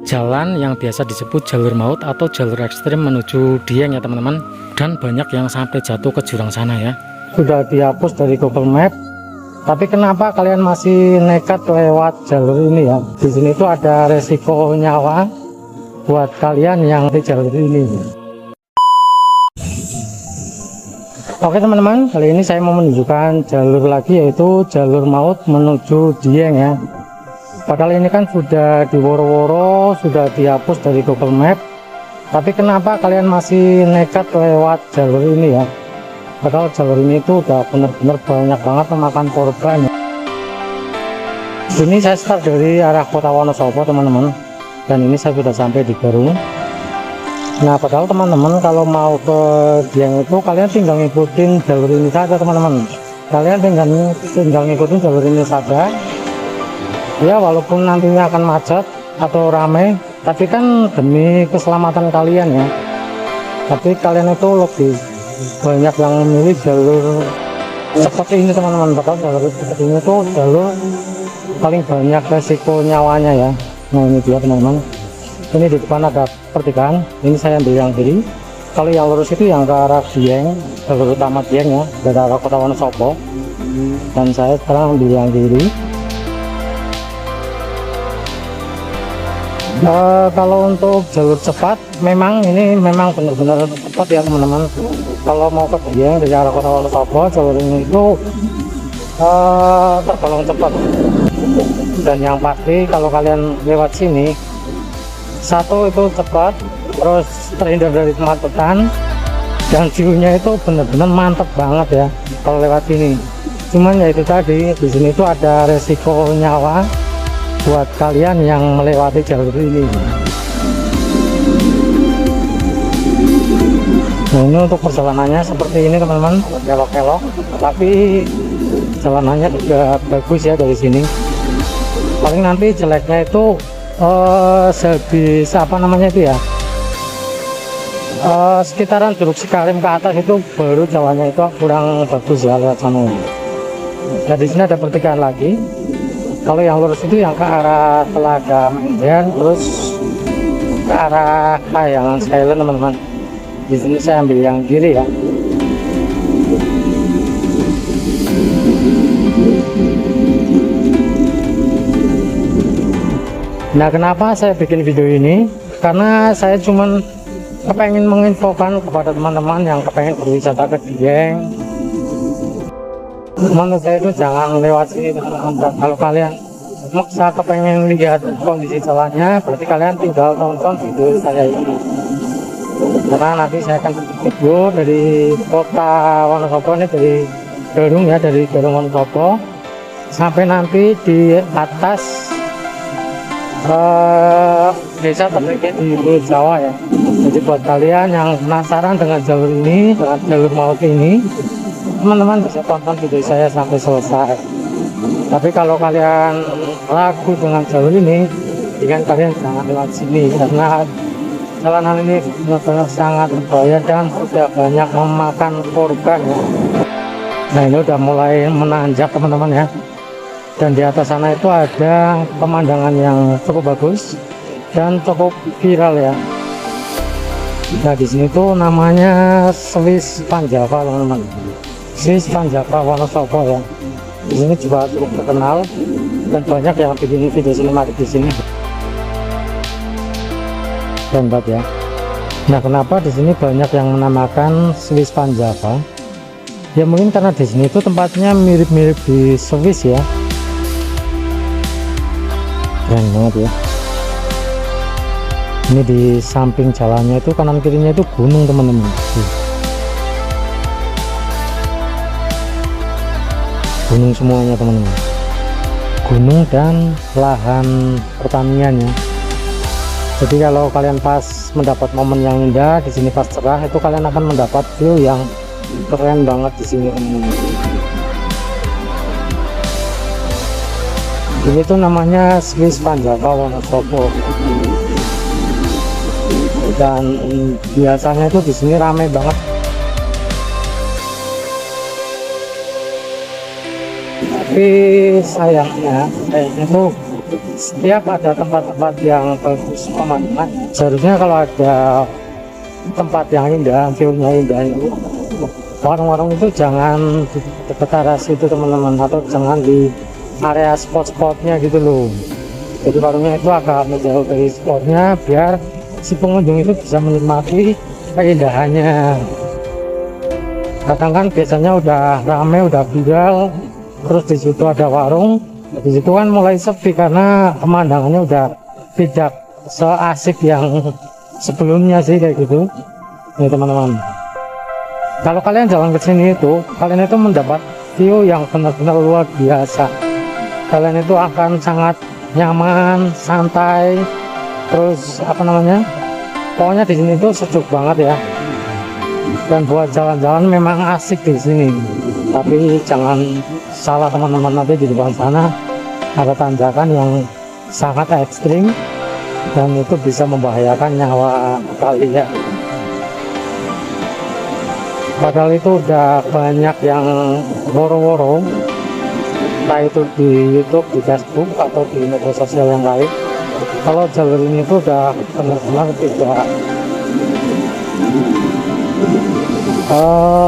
jalan yang biasa disebut jalur maut atau jalur ekstrim menuju Dieng ya teman-teman, dan banyak yang sampai jatuh ke jurang sana ya. Sudah dihapus dari Google Map, tapi kenapa kalian masih nekat lewat jalur ini ya? Di sini tuh ada resiko nyawa buat kalian yang di jalur ini. Oke teman-teman, kali ini saya mau menunjukkan jalur lagi, yaitu jalur maut menuju Dieng ya. Padahal ini kan sudah diworo-woro, sudah dihapus dari Google Map, tapi kenapa kalian masih nekat lewat jalur ini ya? Padahal jalur ini itu udah bener-bener banyak banget memakan korban. Ini saya start dari arah Kota Wonosobo teman-teman, dan ini saya sudah sampai di Garung. Nah, padahal teman-teman kalau mau ke Dieng itu kalian tinggal ngikutin jalur ini saja teman-teman. Kalian tinggal ngikutin jalur ini saja. Ya, walaupun nantinya akan macet atau ramai, tapi kan demi keselamatan kalian ya. Tapi kalian itu lebih banyak yang memilih jalur seperti ini teman-teman. Padahal jalur seperti ini tuh jalur paling banyak resiko nyawanya ya. Nah, ini dia teman-teman. Ini di depan ada pertigaan, ini saya ambil yang kiri. Kalau yang lurus itu yang ke arah Dieng, jalur utama Dieng ya, dari arah Kota Wonosobo. Dan saya sekarang ambil yang kiri. Kalau untuk jalur cepat, memang ini memang benar-benar cepat ya teman-teman. Kalau mau ke Dieng dari arah Kota Wonosobo, jalur ini itu tergolong cepat. Dan yang pasti kalau kalian lewat sini, satu itu cepat, terus terhindar dari kemacetan, dan view-nya itu benar-benar mantap banget ya kalau lewat sini. Cuman ya itu tadi, di sini itu ada resiko nyawa buat kalian yang melewati jalur ini. Nah, ini untuk perjalanannya seperti ini teman-teman, kelok-kelok, tapi jalanannya juga bagus ya dari sini. Paling nanti jeleknya itu sebisa apa namanya itu ya, sekitaran Curug Cikarim ke atas itu baru jalannya itu kurang bagus ya lewat sana. Nah, di sini ada pertigaan lagi. Kalau yang lurus itu yang ke arah Telaga Menden, terus ke arah Kayangan Skyland teman-teman. Di sini saya ambil yang kiri ya. Nah, kenapa saya bikin video ini? Karena saya cuman kepengen menginfokan kepada teman-teman yang kepengen berwisata ke Dieng. Menurut saya itu jangan lewat sini teman-teman. Kalau kalian maksa kepengen lihat kondisi jalannya, berarti kalian tinggal tonton video saya ini. Karena nanti saya akan video dari Kota Wonosobo, ini dari Garung ya, dari Garung Wonosobo sampai nanti di atas desa terdekat di Pulau Jawa ya. Jadi buat kalian yang penasaran dengan jalur ini, dengan jalur maut ini, teman-teman bisa tonton video saya sampai selesai. Tapi kalau kalian ragu dengan jalur ini, dengan kalian jangan lewat sini, karena jalanan ini benar-benar sangat berbahaya dan sudah banyak memakan korban ya. Nah, ini udah mulai menanjak teman-teman ya. Dan di atas sana itu ada pemandangan yang cukup bagus dan cukup viral ya. Nah, di sini tuh namanya Swiss Panjava teman-teman. Swiss Panjava Wonosobo ya. Di sini juga cukup terkenal dan banyak yang bikin video sinematik di sini. Hebat ya. Nah, kenapa di sini banyak yang menamakan Swiss Panjava? Ya mungkin karena di sini tuh tempatnya mirip-mirip di Swiss ya. Keren banget ya. Ini di samping jalannya itu kanan kirinya itu gunung teman-teman. Gunung semuanya teman-teman. Gunung dan lahan pertanian ya. Jadi kalau kalian pas mendapat momen yang indah di sini pas cerah, itu kalian akan mendapat view yang keren banget di sini teman-teman. Ini tuh namanya Swiss Panjava Wonosobo. Dan biasanya itu di sini ramai banget. Tapi sayangnya tuh setiap ada tempat-tempat yang bagus pemandangan, seharusnya kalau ada tempat yang indah, view-nya indah itu, warung-warung itu jangan di dekat area situ teman-teman, atau jangan di area spot-spotnya gitu loh. Jadi warungnya itu agak menjauh dari spotnya biar si pengunjung itu bisa menikmati keindahannya. Kadang kan biasanya udah rame, udah viral, terus di situ ada warung, di situ kan mulai sepi karena pemandangannya udah tidak seasik yang sebelumnya sih kayak gitu. Nih teman-teman, kalau kalian jalan ke sini itu, kalian itu mendapat view yang benar-benar luar biasa. Kalian itu akan sangat nyaman, santai, terus apa namanya? Pokoknya di sini tuh sejuk banget ya. Dan buat jalan-jalan memang asik di sini. Tapi jangan salah teman-teman, nanti di depan sana ada tanjakan yang sangat ekstrim dan itu bisa membahayakan nyawa kalian. Padahal itu udah banyak yang woro-woro, entah itu di YouTube, di Facebook, atau di media sosial yang lain. Kalau jalur ini tuh udah benar-benar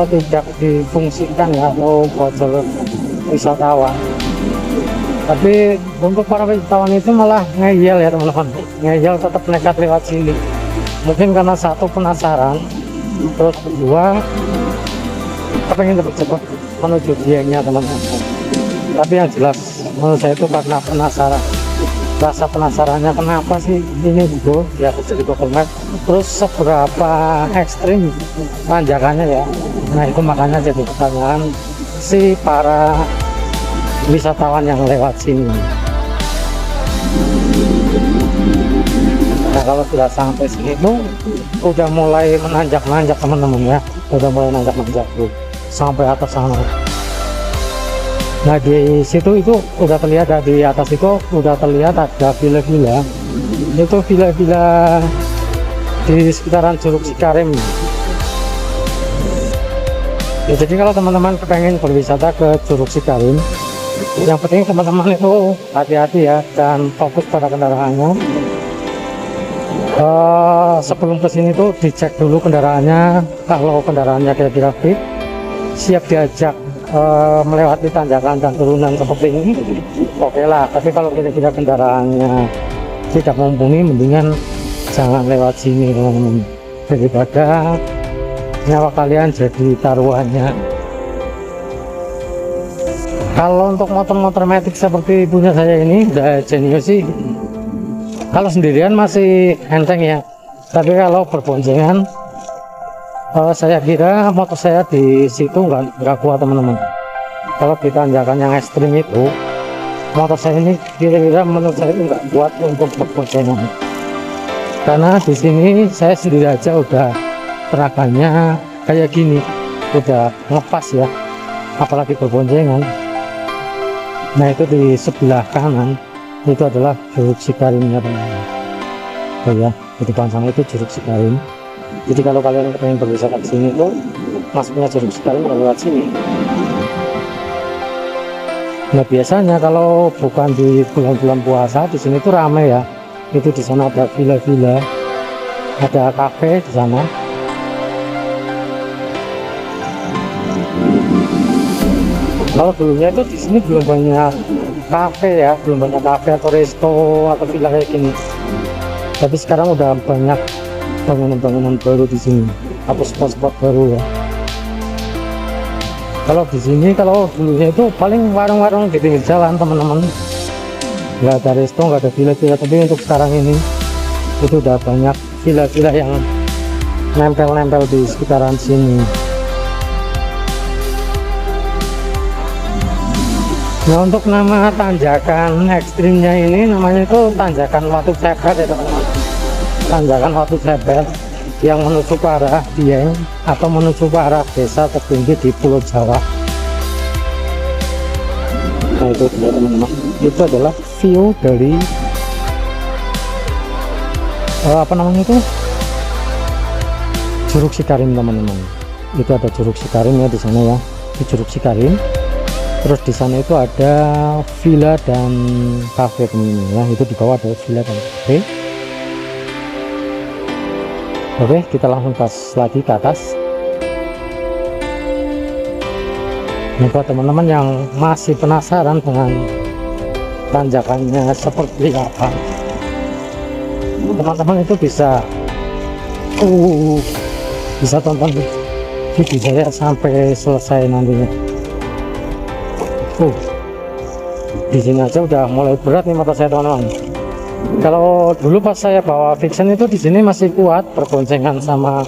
tidak difungsikan ya, atau buat jalur wisatawan. Tapi untuk para wisatawan itu malah ngeyel ya teman-teman, ngeyel tetap nekat lewat sini. Mungkin karena satu penasaran, terus kedua pengen cepat menuju dianya teman-teman. Tapi yang jelas menurut saya itu karena penasaran, rasa penasarannya kenapa sih ini gitu ya, jadi dokumen, terus seberapa ekstrim tanjakannya ya. Nah itu makanya jadi pertanyaan si para wisatawan yang lewat sini. Nah kalau sudah sampai sini tuh udah mulai menanjak-nanjak teman-teman ya, udah mulai nanjak-nanjak tuh sampai atas sana. Nah di situ itu udah terlihat, di atas itu udah terlihat ada villa-villa. Itu villa-villa di sekitaran Curug Cikarim. Ya, jadi kalau teman-teman pengen berwisata ke Curug Cikarim, yang penting teman-teman itu hati-hati ya dan fokus pada kendaraannya. Sebelum kesini tuh dicek dulu kendaraannya. Kalau kendaraannya kira-kira fit, siap diajak melewati tanjakan dan turunan seperti ini, oke lah. Tapi kalau kira-kira kendaraannya tidak mumpuni, mendingan jangan lewat sini teman-teman, daripada nyawa kalian jadi taruhannya. Kalau untuk motor-motor metik seperti punya saya ini udah jenius sih. Kalau sendirian masih enteng ya, tapi kalau berboncengan, saya kira motor saya di situ nggak kuat teman-teman. Kalau di tanjakan yang ekstrim itu, motor saya ini kira-kira menurut saya itu nggak kuat untuk berboncengan. Karena di sini saya sendiri aja udah tenaganya kayak gini, udah ngepas ya, apalagi berboncengan. Nah itu di sebelah kanan itu adalah Curug Cikarimnya teman-teman. Oh ya, di depan sana itu Curug Cikarim. Jadi kalau kalian pengen berwisata ke sini tuh masuknya Curug Cikarim lewat sini. Nah biasanya kalau bukan di bulan-bulan puasa di sini tuh ramai ya. Itu di sana ada villa-villa, ada kafe di sana. Kalau dulunya itu di sini belum banyak kafe ya, belum banyak kafe atau resto atau villa kayak gini. Tapi sekarang udah banyak bangunan-bangunan baru di sini, atau spot-spot baru ya. Kalau di sini, kalau dulunya itu paling warung-warung di pinggir jalan teman-teman, nggak ada resto, nggak ada villa-villa. Tapi untuk sekarang ini itu udah banyak villa-villa yang nempel-nempel di sekitaran sini. Nah untuk nama tanjakan ekstrimnya ini namanya itu tanjakan Watu Cepet ya teman-teman. Tanjakan Watu Cepet yang menuju ke arah Dieng atau menuju ke arah desa tertinggi di Pulau Jawa. Nah itu teman-teman, itu adalah view dari apa namanya itu, Curug Cikarim teman-teman. Itu ada Curug Cikarim ya di sana ya, di Curug Cikarim. Terus di sana itu ada villa dan cafe teman-teman ya, itu di bawah ada villa dan cafe. Oke, kita langsung gas lagi ke atas. Ini buat teman-teman yang masih penasaran dengan tanjakannya seperti apa, teman-teman itu bisa tonton video saya sampai selesai nantinya. Di sini aja udah mulai berat nih mata saya teman-teman. Kalau dulu pas saya bawa Vixen itu di sini masih kuat, berboncengan sama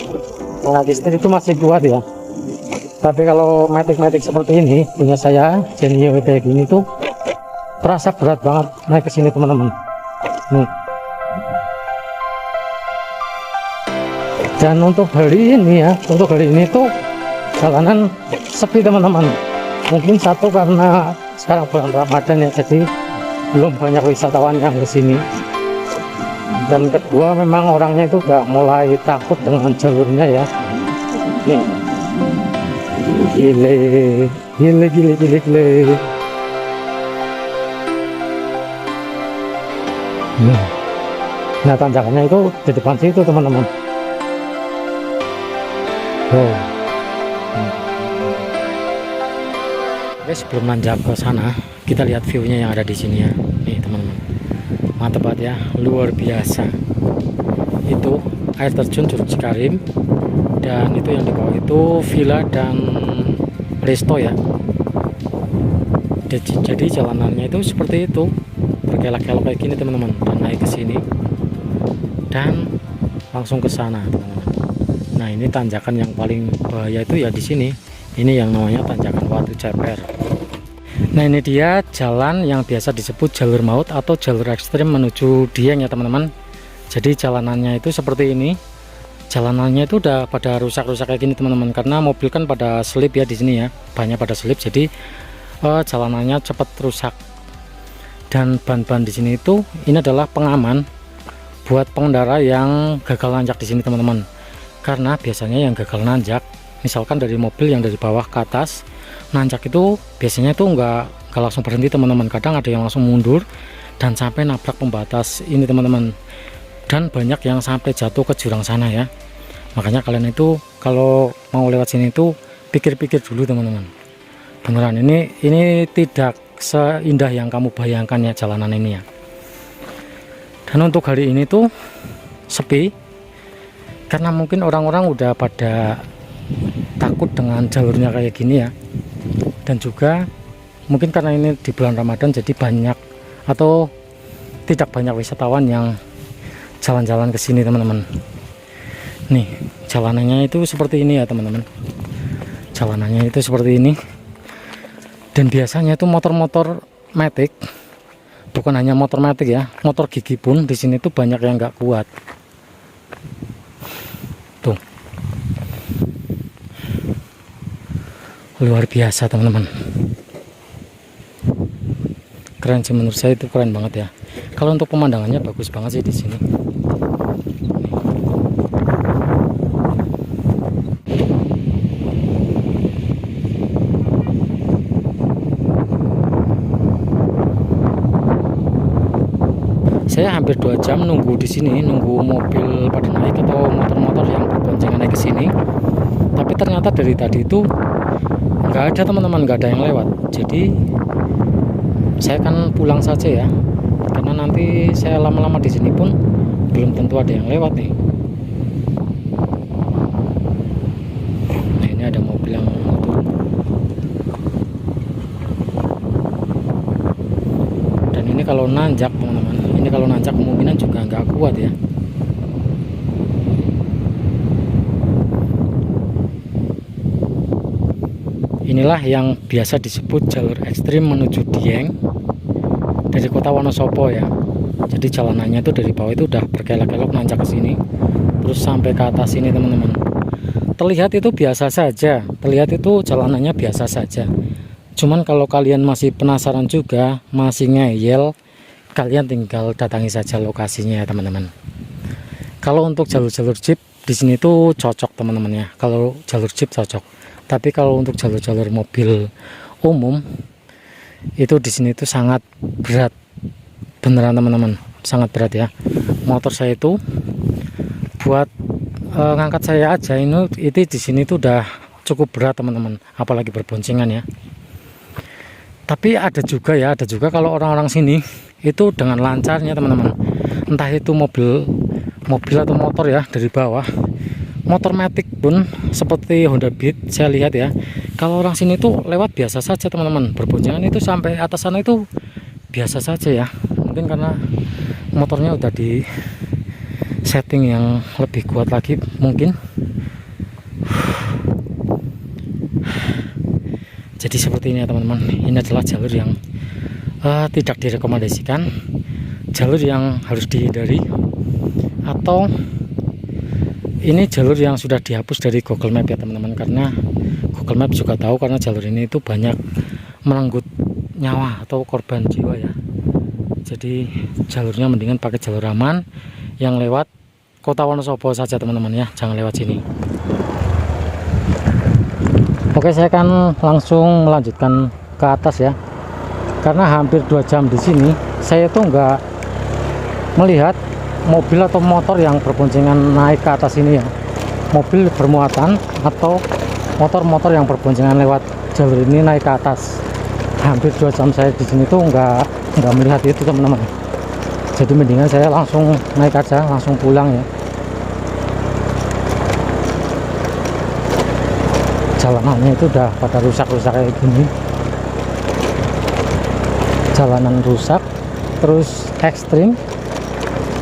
anak istri itu masih kuat ya. Tapi kalau Matic seperti ini punya saya, Genio kayak gini tuh terasa berat banget naik ke sini teman-teman. Nih. Dan untuk hari ini ya, tuh jalanan sepi teman-teman. Mungkin satu karena sekarang bulan Ramadan ya, jadi belum banyak wisatawan yang ke sini. Dan kedua memang orangnya itu udah mulai takut dengan jalurnya ya. Nih. Gile. Nah, tanjakannya itu di depan situ teman-teman. Oke, sebelum nanjak ke sana, kita lihat view-nya yang ada di sini ya. Nih teman-teman, mantap banget ya, luar biasa. Itu air terjun Curug Cikarim, dan itu yang di bawah itu villa dan resto ya. Jadi jalanannya itu seperti itu, berkelok-kelok kayak gini teman-teman, dan naik ke sini dan langsung ke sana teman-teman. Nah, ini tanjakan yang paling bahaya itu ya di sini. Ini yang namanya tanjakan Watu Ceper. Nah, ini dia jalan yang biasa disebut jalur maut atau jalur ekstrim menuju Dieng ya teman-teman. Jadi jalanannya itu seperti ini. Jalanannya itu udah pada rusak-rusak kayak gini teman-teman, karena mobil kan pada selip ya di sini ya, banyak pada selip, jadi jalanannya cepat rusak. Dan ban-ban di sini itu ini adalah pengaman buat pengendara yang gagal nanjak di sini teman-teman. Karena biasanya yang gagal nanjak, misalkan dari mobil yang dari bawah ke atas nanjak itu biasanya itu nggak langsung berhenti teman-teman, kadang ada yang langsung mundur dan sampai nabrak pembatas ini teman-teman, dan banyak yang sampai jatuh ke jurang sana ya. Makanya kalian itu kalau mau lewat sini itu pikir-pikir dulu teman-teman, beneran ini tidak seindah yang kamu bayangkan ya jalanan ini ya. Dan untuk hari ini tuh sepi, karena mungkin orang-orang udah pada takut dengan jalurnya kayak gini ya. Dan juga mungkin karena ini di bulan Ramadan, jadi banyak atau tidak banyak wisatawan yang jalan-jalan ke sini teman-teman. Nih, jalanannya itu seperti ini ya teman-teman. Jalanannya itu seperti ini. Dan biasanya itu motor-motor Matic, bukan hanya motor Matic ya, motor gigi pun di sini tuh banyak yang nggak kuat. Tuh. Luar biasa teman-teman. Keren sih, menurut saya itu keren banget ya. Kalau untuk pemandangannya bagus banget sih di sini. Saya hampir 2 jam nunggu di sini, nunggu mobil pada naik atau motor-motor yang berboncengan naik ke sini. Tapi ternyata dari tadi itu nggak ada teman-teman, nggak ada yang lewat. Jadi saya kan pulang saja ya, karena nanti saya lama-lama di sini pun belum tentu ada yang lewat nih. Nah, ini ada mobil yang mau turun. Dan ini kalau nanjak teman-teman, ini kalau nanjak kemungkinan juga nggak kuat ya. Inilah yang biasa disebut jalur ekstrim menuju Dieng dari kota Wonosobo ya. Jadi jalanannya itu dari bawah itu udah berkelok-kelok nanjak ke sini, terus sampai ke atas ini teman-teman. Terlihat itu biasa saja, terlihat itu jalanannya biasa saja. Cuman kalau kalian masih penasaran juga, masih ngeyel, kalian tinggal datangi saja lokasinya ya teman-teman. Kalau untuk jalur-jalur jeep di sini tuh cocok teman-teman ya. Kalau jalur jeep cocok. Tapi kalau untuk jalur-jalur mobil umum Itu di sini tuh sangat berat, beneran teman-teman, sangat berat ya. Motor saya itu buat ngangkat saya aja itu di sini tuh udah cukup berat teman-teman, apalagi berboncengan ya. Tapi ada juga kalau orang-orang sini itu dengan lancarnya teman-teman, entah itu mobil atau motor ya, dari bawah motor matic pun seperti Honda Beat saya lihat ya, kalau orang sini tuh lewat biasa saja teman-teman, berboncengan itu sampai atas sana itu biasa saja ya. Mungkin karena motornya udah di setting yang lebih kuat lagi mungkin. Jadi seperti ini ya teman-teman, ini adalah jalur yang tidak direkomendasikan, jalur yang harus dihindari, atau ini jalur yang sudah dihapus dari Google Map ya teman-teman, karena Google Map juga tahu karena jalur ini itu banyak merenggut nyawa atau korban jiwa ya. Jadi jalurnya mendingan pakai jalur aman yang lewat Kota Wonosobo saja teman-teman ya, jangan lewat sini. Oke, saya akan langsung melanjutkan ke atas ya, karena hampir 2 jam di sini saya tuh nggak melihat mobil atau motor yang berboncengan naik ke atas ini ya, mobil bermuatan atau motor-motor yang berboncengan lewat jalur ini naik ke atas. Hampir 2 jam saya di sini tuh nggak melihat itu teman-teman. Jadi mendingan saya langsung naik aja, langsung pulang ya. Jalanannya itu udah pada rusak-rusak kayak gini, jalanan rusak terus ekstrim,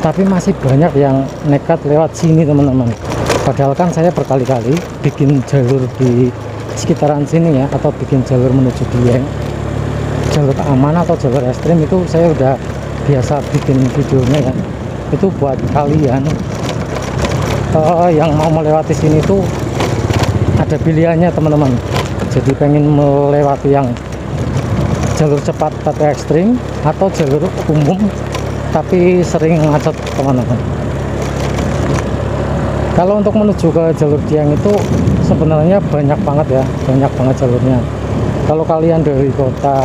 tapi masih banyak yang nekat lewat sini teman-teman. Padahal kan saya berkali-kali bikin jalur di sekitaran sini ya, atau bikin jalur menuju Dieng, jalur aman atau jalur ekstrim itu saya udah biasa bikin videonya ya. Itu buat kalian yang mau melewati sini tuh ada pilihannya teman-teman. Jadi pengen melewati yang jalur cepat tapi ekstrim, atau jalur umum tapi sering macet teman-teman. Kalau untuk menuju ke jalur Dieng itu sebenarnya banyak banget ya, banyak banget jalurnya. Kalau kalian dari kota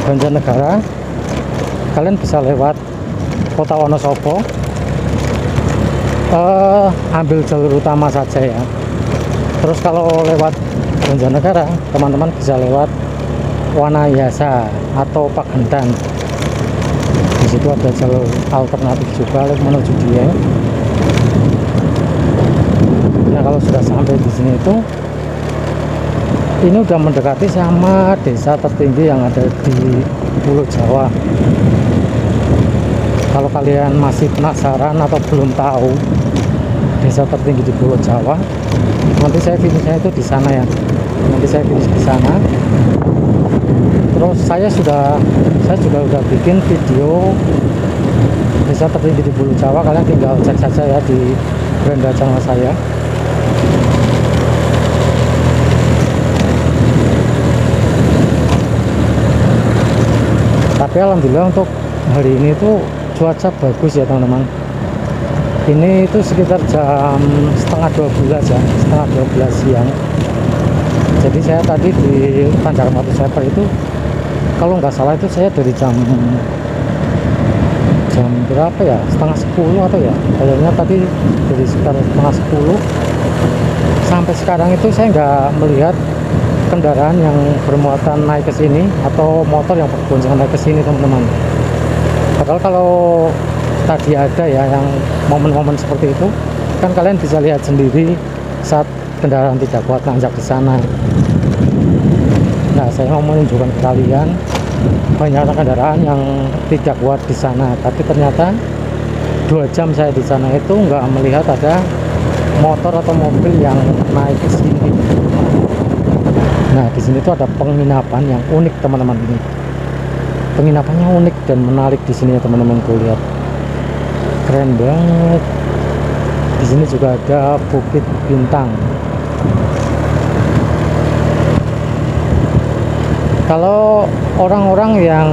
Banjarnegara, kalian bisa lewat Kota Wonosobo, ambil jalur utama saja ya. Terus kalau lewat Banjarnegara, teman-teman bisa lewat Wanayasa atau Pagentan. Di situ ada jalur alternatif juga menuju Dieng. Nah, kalau sudah sampai di sini itu, ini udah mendekati sama desa tertinggi yang ada di Pulau Jawa. Kalau kalian masih penasaran atau belum tahu desa tertinggi di Pulau Jawa, nanti saya finishnya itu di sana ya. Nanti saya finish di sana. Terus saya juga udah bikin video desa tertinggi di Pulau Jawa. Kalian tinggal cek saja ya di beranda channel saya. Tapi alhamdulillah untuk hari ini tuh cuaca bagus ya teman-teman. Ini itu sekitar jam setengah 12 ya, setengah 12 siang. Jadi saya tadi di Tanjakan Watu Seper itu, kalau nggak salah itu saya dari jam berapa ya, setengah 10 atau ya, kayaknya tadi dari sekitar setengah 10 sampai sekarang itu saya nggak melihat kendaraan yang bermuatan naik ke sini atau motor yang berboncengan naik ke sini teman-teman. Padahal kalau tadi ada ya yang momen-momen seperti itu, kan kalian bisa lihat sendiri saat kendaraan tidak kuat nanjak di sana. Nah, saya mau menunjukkan ke kalian banyak kendaraan yang tidak kuat di sana, tapi ternyata 2 jam saya di sana itu nggak melihat ada motor atau mobil yang naik ke sini. Nah, di sini tuh ada penginapan yang unik teman-teman ini. Penginapannya unik dan menarik di sini ya teman-teman, tuh lihat. Keren banget. Di sini juga ada Bukit Bintang. Kalau orang-orang yang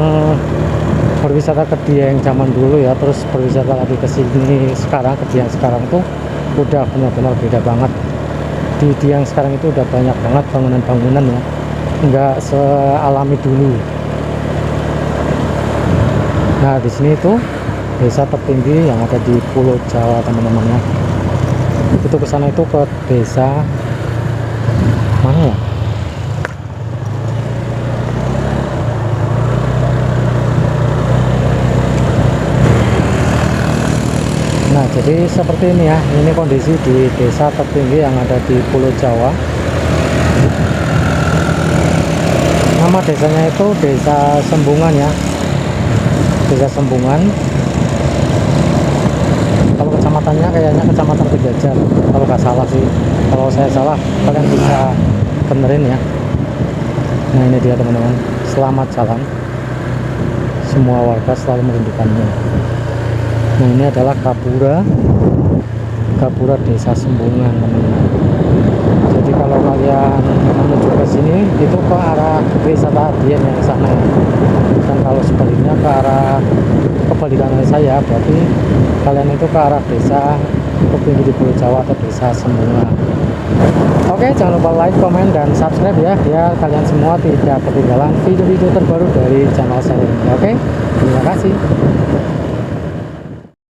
berwisata ke Dieng zaman dulu ya, terus berwisata lagi ke sini sekarang, ke Dieng sekarang tuh udah benar-benar beda banget. Di Dieng sekarang itu udah banyak banget bangunan-bangunan ya. nggak sealami dulu. Nah di sini itu desa tertinggi yang ada di Pulau Jawa teman-teman ya. Itu ke sana itu ke desa mana ya? Nah jadi seperti ini ya, ini kondisi di desa tertinggi yang ada di Pulau Jawa. Nama desanya itu Desa Sembungan ya, Desa Sembungan. Kalau kecamatannya kayaknya Kecamatan Pejajar kalau nggak salah sih. Kalau saya salah kalian bisa benerin ya. Nah ini dia teman-teman, selamat jalan, semua warga selalu merindukannya. Nah ini adalah Gapura Desa Sembungan teman-teman. Jadi kalau kalian menuju ke sini itu ke arah wisata Dieng yang ke sana ya. Dan kalau sebaliknya ke arah kebalikan saya, berarti kalian itu ke arah desa tertinggi di Pulau Jawa atau Desa Sembungan. Oke, jangan lupa like, komen, dan subscribe ya, biar kalian semua tidak ketinggalan video-video terbaru dari channel saya ini. Oke, terima kasih.